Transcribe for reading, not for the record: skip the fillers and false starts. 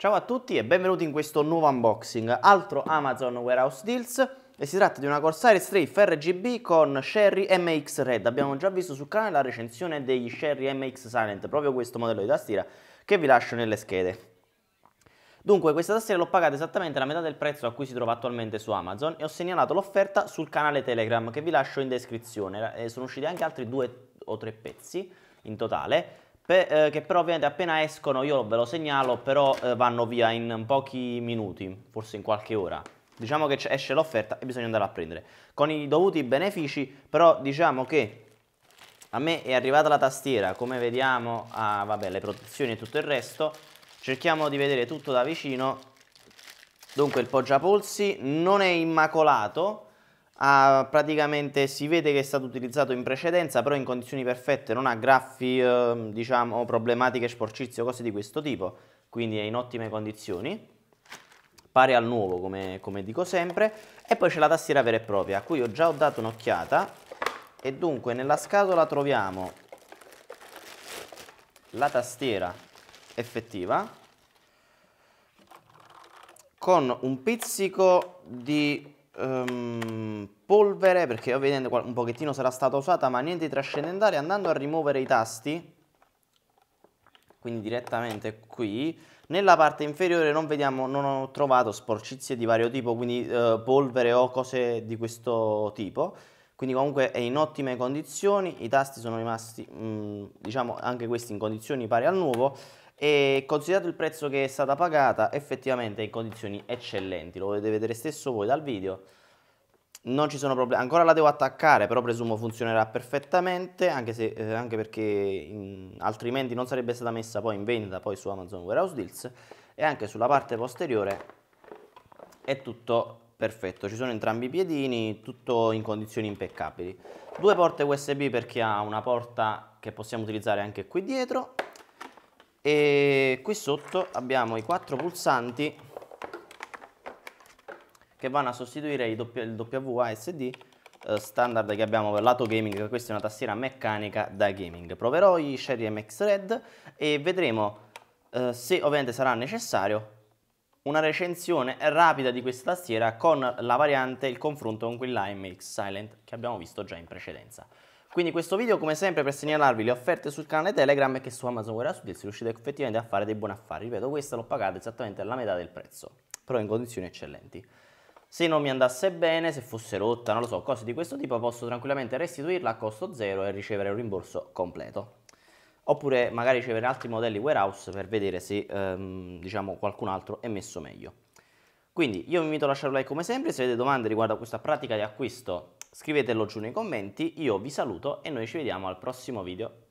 Ciao a tutti e benvenuti in questo nuovo unboxing, altro Amazon Warehouse Deals, e si tratta di una Corsair Strafe RGB con Sherry MX Red. Abbiamo già visto sul canale la recensione degli Sherry MX Silent, proprio questo modello di tastiera che vi lascio nelle schede. Dunque, questa tastiera l'ho pagata esattamente la metà del prezzo a cui si trova attualmente su Amazon e ho segnalato l'offerta sul canale Telegram che vi lascio in descrizione. Sono usciti anche altri 2 o 3 pezzi in totale, che però ovviamente appena escono io ve lo segnalo, però vanno via in pochi minuti, forse in qualche ora. Diciamo che esce l'offerta e bisogna andare a prendere. Con i dovuti benefici, però diciamo che a me è arrivata la tastiera, come vediamo, vabbè, le protezioni e tutto il resto. Cerchiamo di vedere tutto da vicino. Dunque il poggiapolsi non è immacolato, praticamente si vede che è stato utilizzato in precedenza, però in condizioni perfette, non ha graffi, diciamo, problematiche, sporcizie o cose di questo tipo, quindi è in ottime condizioni, pari al nuovo come dico sempre. E poi c'è la tastiera vera e propria, a cui ho già dato un'occhiata, e dunque nella scatola troviamo la tastiera effettiva con un pizzico di polvere, perché ovviamente un pochettino sarà stata usata, ma niente di trascendentale. Andando a rimuovere i tasti, quindi direttamente qui nella parte inferiore non ho trovato sporcizie di vario tipo, quindi polvere o cose di questo tipo, quindi comunque è in ottime condizioni. I tasti sono rimasti diciamo anche questi in condizioni pari al nuovo, e considerato il prezzo che è stata pagata effettivamente è in condizioni eccellenti, lo potete vedere stesso voi dal video. Non ci sono problemi, ancora la devo attaccare, però presumo funzionerà perfettamente, anche perché altrimenti non sarebbe stata messa poi in vendita poi su Amazon Warehouse Deals. E anche sulla parte posteriore è tutto perfetto, ci sono entrambi i piedini, tutto in condizioni impeccabili. 2 porte USB per chi ha una porta che possiamo utilizzare anche qui dietro, e qui sotto abbiamo i 4 pulsanti che vanno a sostituire il WASD standard che abbiamo per lato gaming. Questa è una tastiera meccanica da gaming. Proverò i Sherry MX Red e vedremo se ovviamente sarà necessario una recensione rapida di questa tastiera con la variante, il confronto con quella MX Silent che abbiamo visto già in precedenza. Quindi questo video come sempre per segnalarvi le offerte sul canale Telegram, e che su Amazon Warehouse Deals riuscite effettivamente a fare dei buoni affari. Ripeto, questa l'ho pagata esattamente alla metà del prezzo, però in condizioni eccellenti. Se non mi andasse bene, se fosse rotta, non lo so, cose di questo tipo, posso tranquillamente restituirla a costo zero e ricevere un rimborso completo. Oppure magari ricevere altri modelli warehouse per vedere se diciamo qualcun altro è messo meglio. Quindi io vi invito a lasciare un like come sempre. Se avete domande riguardo a questa pratica di acquisto scrivetelo giù nei commenti. Io vi saluto e noi ci vediamo al prossimo video.